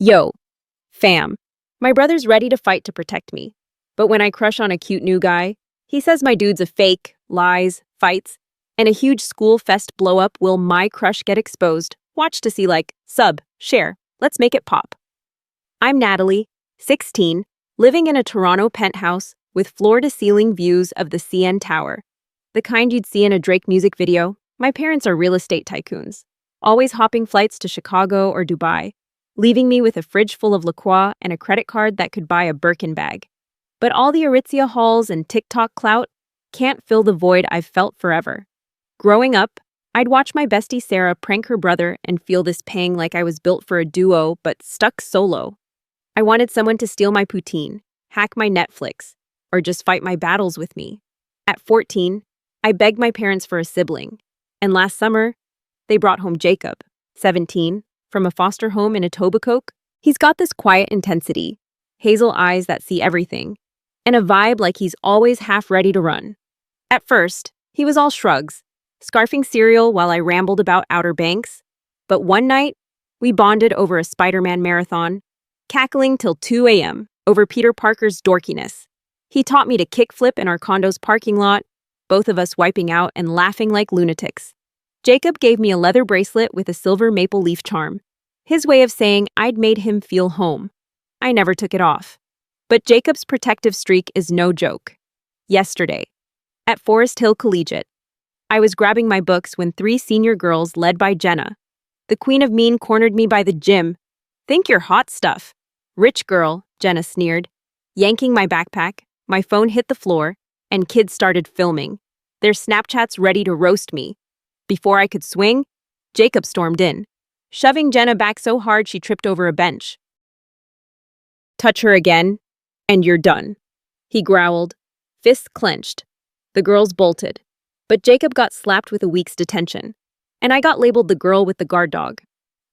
Yo, fam. My brother's ready to fight to protect me. But when I crush on a cute new guy, he says my dude's a fake, lies, fights, and a huge school fest blow up. Will my crush get exposed? Watch to see sub, share, let's make it pop. I'm Natalie, 16, living in a Toronto penthouse with floor-to-ceiling views of the CN Tower. The kind you'd see in a Drake music video. My parents are real estate tycoons, always hopping flights to Chicago or Dubai, leaving me with a fridge full of La Croix and a credit card that could buy a Birkin bag. But all the Aritzia hauls and TikTok clout can't fill the void I've felt forever. Growing up, I'd watch my bestie Sarah prank her brother and feel this pang like I was built for a duo but stuck solo. I wanted someone to steal my poutine, hack my Netflix, or just fight my battles with me. At 14, I begged my parents for a sibling, and last summer, they brought home Jacob, 17, from a foster home in Etobicoke. He's got this quiet intensity, hazel eyes that see everything, and a vibe like he's always half ready to run. At first, he was all shrugs, scarfing cereal while I rambled about Outer Banks. But one night, we bonded over a Spider-Man marathon, cackling till 2 a.m. over Peter Parker's dorkiness. He taught me to kickflip in our condo's parking lot, both of us wiping out and laughing like lunatics. Jacob gave me a leather bracelet with a silver maple leaf charm, his way of saying I'd made him feel home. I never took it off. But Jacob's protective streak is no joke. Yesterday, at Forest Hill Collegiate, I was grabbing my books when 3 senior girls led by Jenna, the queen of mean, cornered me by the gym. Think you're hot stuff. Rich girl, Jenna sneered. Yanking my backpack, my phone hit the floor, and kids started filming, their Snapchats ready to roast me. Before I could swing, Jacob stormed in, shoving Jenna back so hard she tripped over a bench. Touch her again, and you're done, he growled, fists clenched. The girls bolted, but Jacob got slapped with a week's detention, and I got labeled the girl with the guard dog.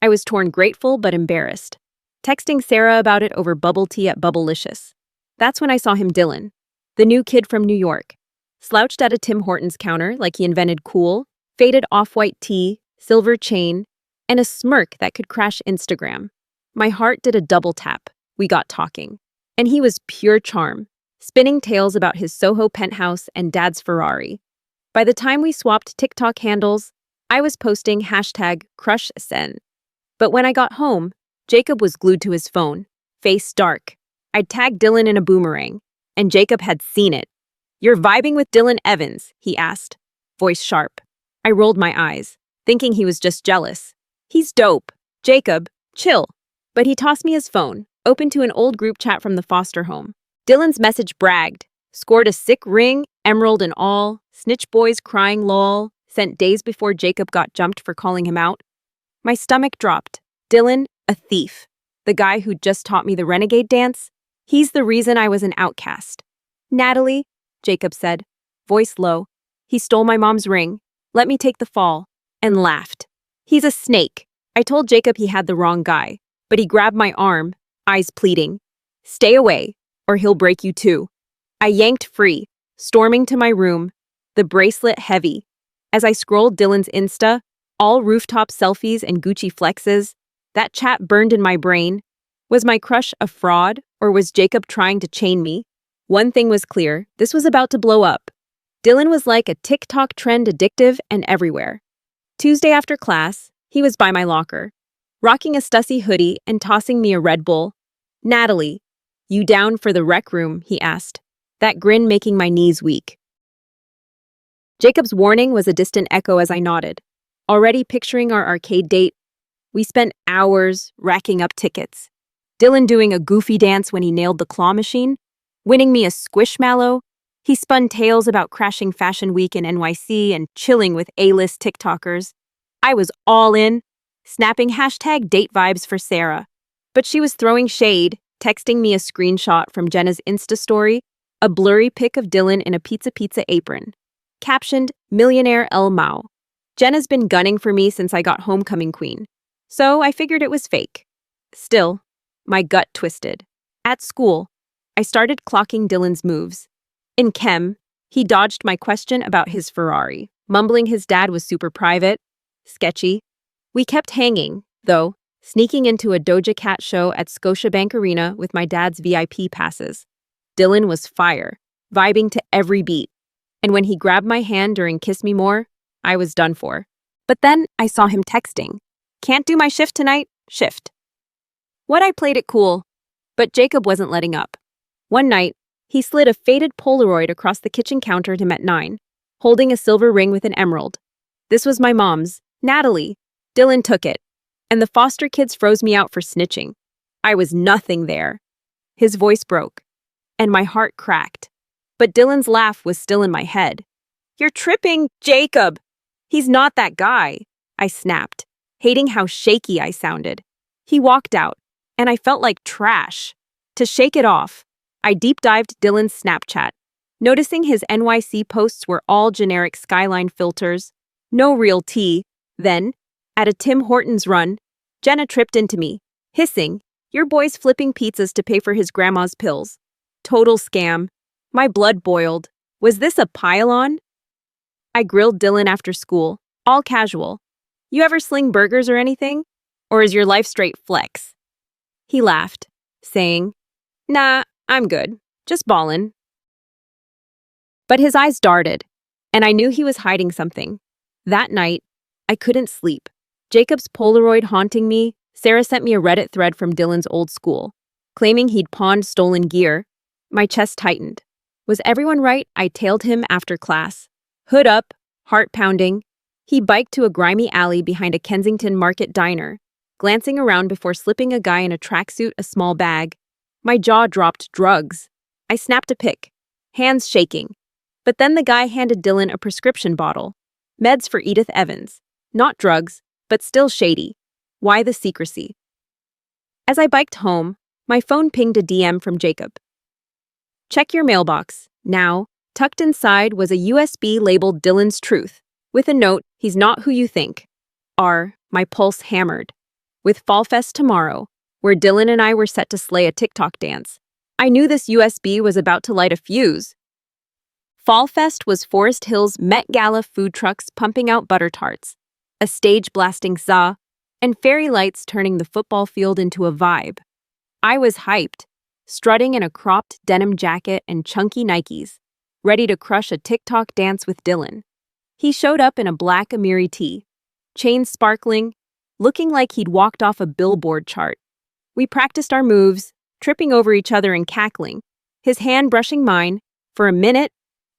I was torn grateful but embarrassed, texting Sarah about it over bubble tea at Bubblicious. That's when I saw him Dylan, the new kid from New York, slouched at a Tim Hortons counter like he invented cool, faded off-white tee, silver chain, and a smirk that could crash Instagram. My heart did a double tap. We got talking. And he was pure charm, spinning tales about his Soho penthouse and dad's Ferrari. By the time we swapped TikTok handles, I was posting #CrushSen. But when I got home, Jacob was glued to his phone, face dark. I'd tagged Dylan in a boomerang, and Jacob had seen it. "You're vibing with Dylan Evans?" he asked, voice sharp. I rolled my eyes, thinking he was just jealous. "He's dope. Jacob, chill." But he tossed me his phone, open to an old group chat from the foster home. Dylan's message bragged, scored a sick ring, emerald and all, snitch boys crying lol, sent days before Jacob got jumped for calling him out. My stomach dropped. Dylan, a thief. The guy who just taught me the renegade dance? He's the reason I was an outcast. "Natalie," Jacob said, voice low. "He stole my mom's ring. Let me take the fall," and laughed. "He's a snake." I told Jacob he had the wrong guy, but he grabbed my arm, eyes pleading. "Stay away, or he'll break you too." I yanked free, storming to my room, the bracelet heavy. As I scrolled Dylan's Insta, all rooftop selfies and Gucci flexes, that chat burned in my brain. Was my crush a fraud, or was Jacob trying to chain me? One thing was clear, this was about to blow up. Dylan was like a TikTok trend, addictive and everywhere. Tuesday after class, he was by my locker, rocking a Stussy hoodie and tossing me a Red Bull. "Natalie, you down for the rec room?" he asked, that grin making my knees weak. Jacob's warning was a distant echo as I nodded, already picturing our arcade date. We spent hours racking up tickets. Dylan doing a goofy dance when he nailed the claw machine, winning me a squishmallow. He spun tales about crashing Fashion Week in NYC and chilling with A-list TikTokers. I was all in, snapping #date-vibes for Sarah. But she was throwing shade, texting me a screenshot from Jenna's Insta story, a blurry pic of Dylan in a pizza apron, captioned, "Millionaire El Mao." Jenna's been gunning for me since I got homecoming queen, so I figured it was fake. Still, my gut twisted. At school, I started clocking Dylan's moves. In chem, he dodged my question about his Ferrari, mumbling his dad was super private, sketchy. We kept hanging, though, sneaking into a Doja Cat show at Scotiabank Arena with my dad's VIP passes. Dylan was fire, vibing to every beat. And when he grabbed my hand during Kiss Me More, I was done for. But then I saw him texting. Can't do my shift tonight? Shift. I played it cool, but Jacob wasn't letting up. One night, he slid a faded Polaroid across the kitchen counter to Met 9, holding a silver ring with an emerald. This was my mom's, Natalie. Dylan took it, and the foster kids froze me out for snitching. I was nothing there. His voice broke, and my heart cracked. But Dylan's laugh was still in my head. You're tripping, Jacob! He's not that guy, I snapped, hating how shaky I sounded. He walked out, and I felt like trash. To shake it off, I deep-dived Dylan's Snapchat, noticing his NYC posts were all generic skyline filters, no real tea. Then, at a Tim Hortons run, Jenna tripped into me, hissing, your boy's flipping pizzas to pay for his grandma's pills. Total scam. My blood boiled. Was this a pile-on? I grilled Dylan after school, all casual. You ever sling burgers or anything? Or is your life straight flex? He laughed, saying, nah, I'm good. Just ballin'. But his eyes darted, and I knew he was hiding something. That night, I couldn't sleep. Jacob's Polaroid haunting me, Sarah sent me a Reddit thread from Dylan's old school, claiming he'd pawned stolen gear. My chest tightened. Was everyone right? I tailed him after class. Hood up, heart pounding. He biked to a grimy alley behind a Kensington Market diner, glancing around before slipping a guy in a tracksuit a small bag. My jaw dropped. Drugs. I snapped a pic, hands shaking. But then the guy handed Dylan a prescription bottle. Meds for Edith Evans. Not drugs, but still shady. Why the secrecy? As I biked home, my phone pinged a DM from Jacob. Check your mailbox. Now, tucked inside was a USB labeled Dylan's Truth, with a note, he's not who you think. My pulse hammered. With Fall Fest tomorrow, where Dylan and I were set to slay a TikTok dance, I knew this USB was about to light a fuse. Fall Fest was Forest Hill's Met Gala food trucks pumping out butter tarts, a stage blasting za, and fairy lights turning the football field into a vibe. I was hyped, strutting in a cropped denim jacket and chunky Nikes, ready to crush a TikTok dance with Dylan. He showed up in a black Amiri tee, chains sparkling, looking like he'd walked off a Billboard chart. We practiced our moves, tripping over each other and cackling, his hand brushing mine. For a minute,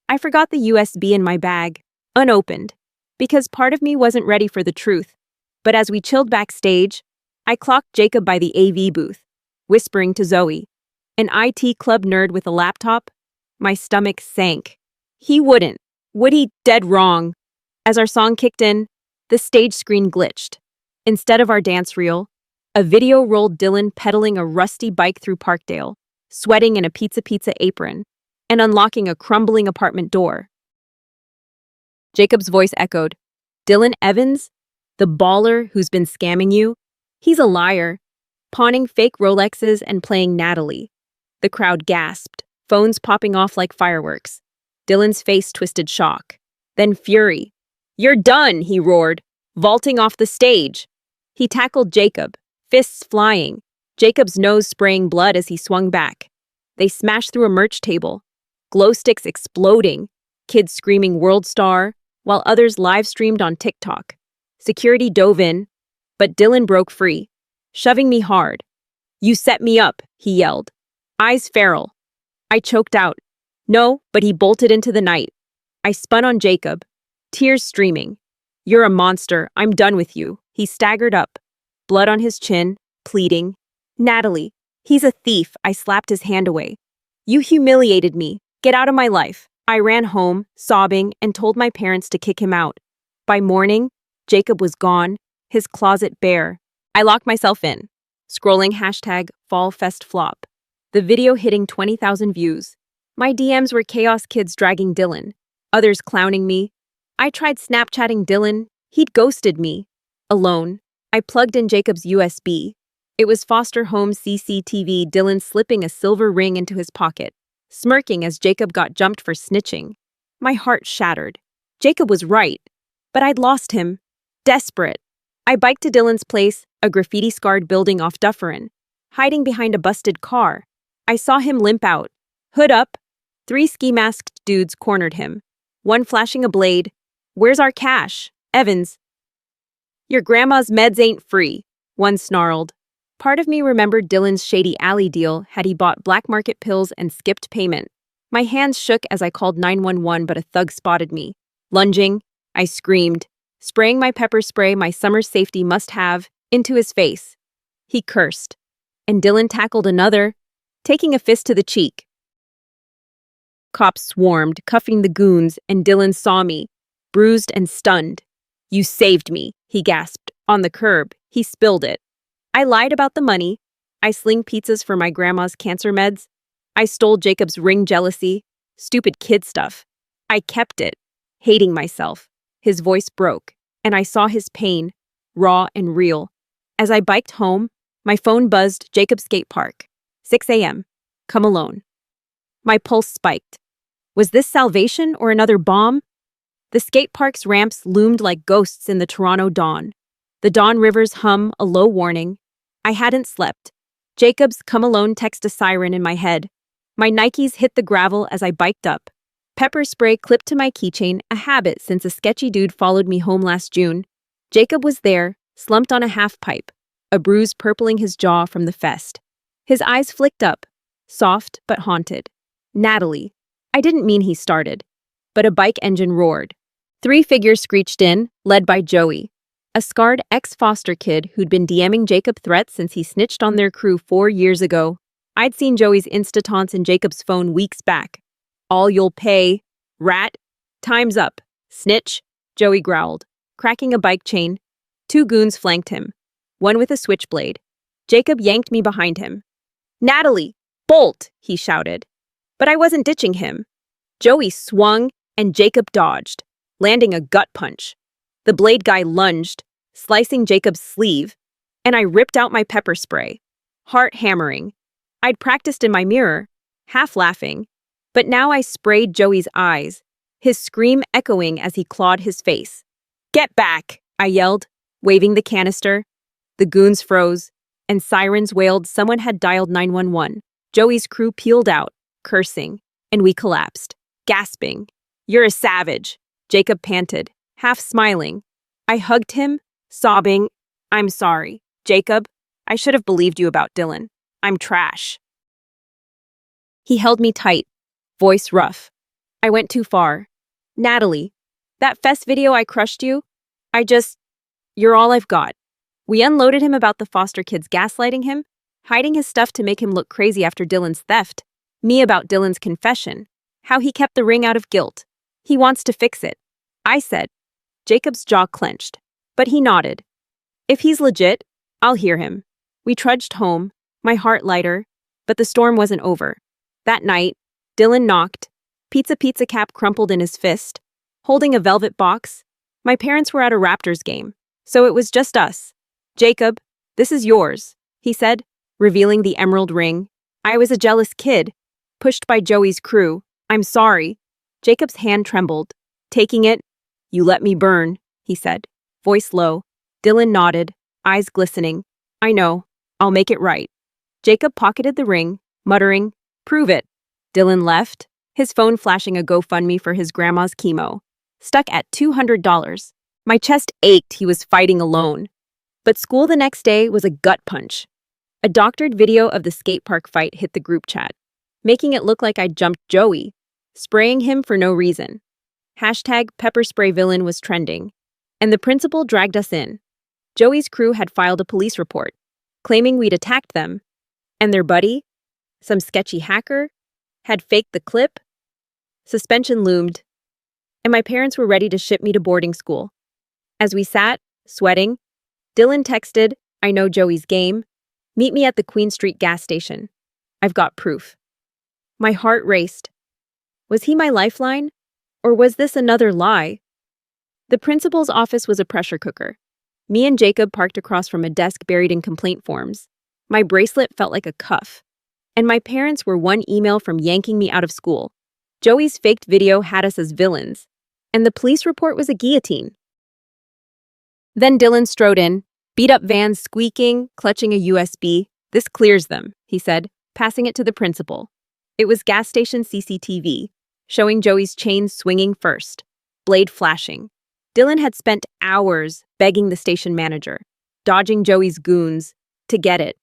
I forgot the USB in my bag, unopened, because part of me wasn't ready for the truth. But as we chilled backstage, I clocked Jacob by the AV booth, whispering to Zoe, an IT club nerd with a laptop. My stomach sank. He wouldn't. Would he? Dead wrong. As our song kicked in, the stage screen glitched. Instead of our dance reel, a video rolled Dylan pedaling a rusty bike through Parkdale, sweating in a pizza apron, and unlocking a crumbling apartment door. Jacob's voice echoed, Dylan Evans? The baller who's been scamming you? He's a liar, pawning fake Rolexes and playing Natalie. The crowd gasped, phones popping off like fireworks. Dylan's face twisted shock, then fury. You're done, he roared, vaulting off the stage. He tackled Jacob, fists flying, Jacob's nose spraying blood as he swung back. They smashed through a merch table, glow sticks exploding, kids screaming World Star, while others live-streamed on TikTok. Security dove in, but Dylan broke free, shoving me hard. You set me up, he yelled, eyes feral. I choked out. No, but he bolted into the night. I spun on Jacob, tears streaming. You're a monster, I'm done with you. He staggered up, blood on his chin, pleading. Natalie, he's a thief. I slapped his hand away. You humiliated me. Get out of my life. I ran home, sobbing, and told my parents to kick him out. By morning, Jacob was gone, his closet bare. I locked myself in, scrolling #FallFestFlop. The video hitting 20,000 views. My DMs were chaos kids dragging Dylan, others clowning me. I tried Snapchatting Dylan. He'd ghosted me. Alone, I plugged in Jacob's USB. It was foster home CCTV, Dylan slipping a silver ring into his pocket, smirking as Jacob got jumped for snitching. My heart shattered. Jacob was right, but I'd lost him. Desperate, I biked to Dylan's place, a graffiti-scarred building off Dufferin, hiding behind a busted car. I saw him limp out. Hood up. 3 ski-masked dudes cornered him, one flashing a blade. "Where's our cash, Evans?" "Your grandma's meds ain't free," one snarled. Part of me remembered Dylan's shady alley deal had he bought black market pills and skipped payment. My hands shook as I called 911, but a thug spotted me. Lunging, I screamed, spraying my pepper spray, my summer safety must-have, into his face. He cursed, and Dylan tackled another, taking a fist to the cheek. Cops swarmed, cuffing the goons, and Dylan saw me, bruised and stunned. "You saved me," he gasped. On the curb, he spilled it. I lied about the money. I sling pizzas for my grandma's cancer meds. I stole Jacob's ring jealousy. Stupid kid stuff. I kept it, hating myself. His voice broke, and I saw his pain, raw and real. As I biked home, my phone buzzed. Jacob Skate Park. 6 a.m. Come alone. My pulse spiked. Was this salvation or another bomb? The skate park's ramps loomed like ghosts in the Toronto dawn. The Dawn River's hum, a low warning. I hadn't slept. Jacob's come alone text a siren in my head. My Nikes hit the gravel as I biked up. Pepper spray clipped to my keychain, a habit since a sketchy dude followed me home last June. Jacob was there, slumped on a half-pipe, a bruise purpling his jaw from the fest. His eyes flicked up, soft but haunted. "Natalie." I didn't mean he started, but a bike engine roared. 3 figures screeched in, led by Joey, a scarred ex-foster kid who'd been DMing Jacob threats since he snitched on their crew 4 years ago. I'd seen Joey's Insta-taunts in Jacob's phone weeks back. "All you'll pay, rat. Time's up, snitch," Joey growled, cracking a bike chain. 2 goons flanked him, one with a switchblade. Jacob yanked me behind him. "Natalie, bolt," he shouted. But I wasn't ditching him. Joey swung, and Jacob dodged, landing a gut punch. The blade guy lunged, slicing Jacob's sleeve, and I ripped out my pepper spray, heart hammering. I'd practiced in my mirror, half laughing, but now I sprayed Joey's eyes, his scream echoing as he clawed his face. "Get back," I yelled, waving the canister. The goons froze, and sirens wailed. Someone had dialed 911. Joey's crew peeled out, cursing, and we collapsed, gasping. "You're a savage," Jacob panted, half smiling. I hugged him, sobbing. "I'm sorry, Jacob. I should have believed you about Dylan. I'm trash." He held me tight, voice rough. "I went too far. Natalie, that fest video I crushed you, you're all I've got." We unloaded him about the foster kids gaslighting him, hiding his stuff to make him look crazy after Dylan's theft, me about Dylan's confession, how he kept the ring out of guilt. He wants to fix it, I said. Jacob's jaw clenched, but he nodded. If he's legit, I'll hear him. We trudged home, my heart lighter, but the storm wasn't over. That night, Dylan knocked, pizza cap crumpled in his fist, holding a velvet box. My parents were at a Raptors game, so it was just us. "Jacob, this is yours," he said, revealing the emerald ring. I was a jealous kid, pushed by Joey's crew. "I'm sorry." Jacob's hand trembled. Taking it, "You let me burn," he said, voice low. Dylan nodded, eyes glistening. "I know. I'll make it right." Jacob pocketed the ring, muttering, "Prove it." Dylan left, his phone flashing a GoFundMe for his grandma's chemo. Stuck at $200. My chest ached. He was fighting alone. But school the next day was a gut punch. A doctored video of the skate park fight hit the group chat, making it look like I'd jumped Joey, spraying him for no reason. #PepperSprayVillain was trending, and the principal dragged us in. Joey's crew had filed a police report, claiming we'd attacked them, and their buddy, some sketchy hacker, had faked the clip. Suspension loomed, and my parents were ready to ship me to boarding school. As we sat, sweating, Dylan texted, "I know Joey's game. Meet me at the Queen Street gas station. I've got proof." My heart raced. Was he my lifeline? Or was this another lie? The principal's office was a pressure cooker. Me and Jacob parked across from a desk buried in complaint forms. My bracelet felt like a cuff. And my parents were one email from yanking me out of school. Joey's faked video had us as villains. And the police report was a guillotine. Then Dylan strode in, Beat-up vans squeaking, clutching a USB. This clears them, he said, passing it to the principal. It was gas station CCTV, showing Joey's chain swinging first, blade flashing. Dylan had spent hours begging the station manager, dodging Joey's goons, to get it.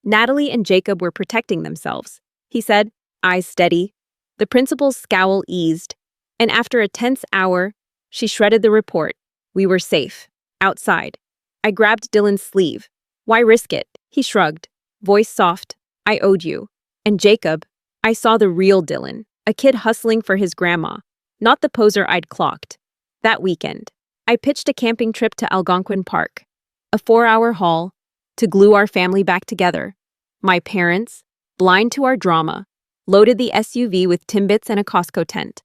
Natalie and Jacob were protecting themselves, he said, eyes steady. The principal's scowl eased, and after a tense hour, she shredded the report. We were safe. Outside. I grabbed Dylan's sleeve. Why risk it? He shrugged, voice soft. I owed you. And Jacob, I saw the real Dylan, a kid hustling for his grandma, not the poser I'd clocked. That weekend, I pitched a camping trip to Algonquin Park, a 4-hour haul, to glue our family back together. My parents, blind to our drama, loaded the SUV with Timbits and a Costco tent.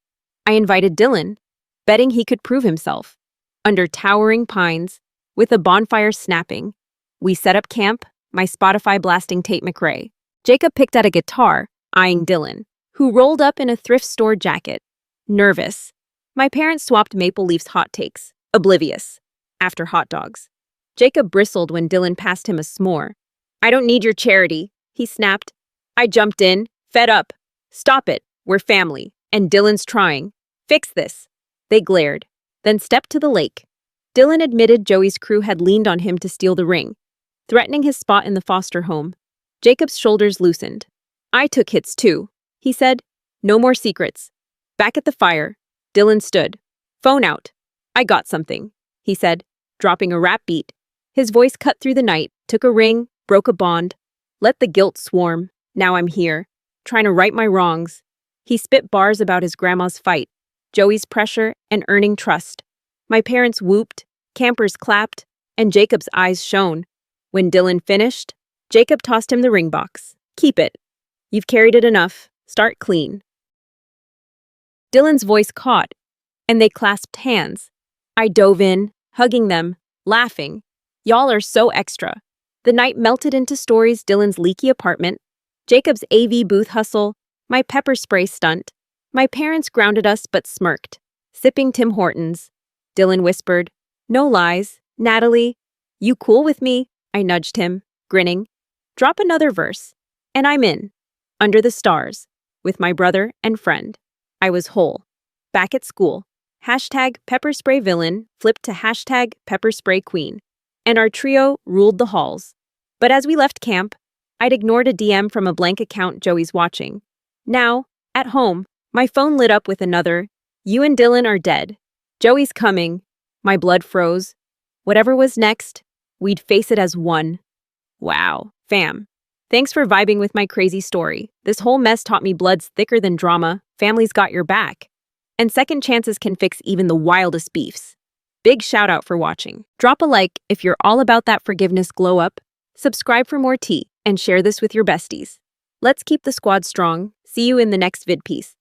I invited Dylan, betting he could prove himself. Under towering pines, with a bonfire snapping, we set up camp, my Spotify blasting Tate McRae. Jacob picked out a guitar, eyeing Dylan, who rolled up in a thrift store jacket. Nervous. My parents swapped Maple Leaf's hot takes, oblivious, after hot dogs. Jacob bristled when Dylan passed him a s'more. I don't need your charity, he snapped. I jumped in, fed up. Stop it, we're family, and Dylan's trying. Fix this. They glared, then stepped to the lake. Dylan admitted Joey's crew had leaned on him to steal the ring, threatening his spot in the foster home. Jacob's shoulders loosened. I took hits too, he said. No more secrets. Back at the fire, Dylan stood. Phone out. I got something, he said, dropping a rap beat. His voice cut through the night, took a ring, broke a bond. Let the guilt swarm. Now I'm here, trying to right my wrongs. He spit bars about his grandma's fight, Joey's pressure, and earning trust. My parents whooped, campers clapped, and Jacob's eyes shone. When Dylan finished, Jacob tossed him the ring box. Keep it. You've carried it enough. Start clean. Dylan's voice caught, and they clasped hands. I dove in, hugging them, laughing. Y'all are so extra. The night melted into stories: Dylan's leaky apartment, Jacob's AV booth hustle, my pepper spray stunt. My parents grounded us but smirked, sipping Tim Hortons. Dylan whispered, no lies, Natalie. You cool with me? I nudged him, grinning. Drop another verse. And I'm in. Under the stars. With my brother and friend. I was whole. Back at school. Hashtag pepper spray villain flipped to hashtag pepper spray queen. And our trio ruled the halls. But as we left camp, I'd ignored a DM from a blank account Joey's watching. Now, at home, my phone lit up with another, you and Dylan are dead. Joey's coming. My blood froze. Whatever was next, we'd face it as one. Wow, fam. Thanks for vibing with my crazy story. This whole mess taught me blood's thicker than drama, family's got your back. And second chances can fix even the wildest beefs. Big shout out for watching. Drop a like if you're all about that forgiveness glow up, subscribe for more tea, and share this with your besties. Let's keep the squad strong. See you in the next vid piece.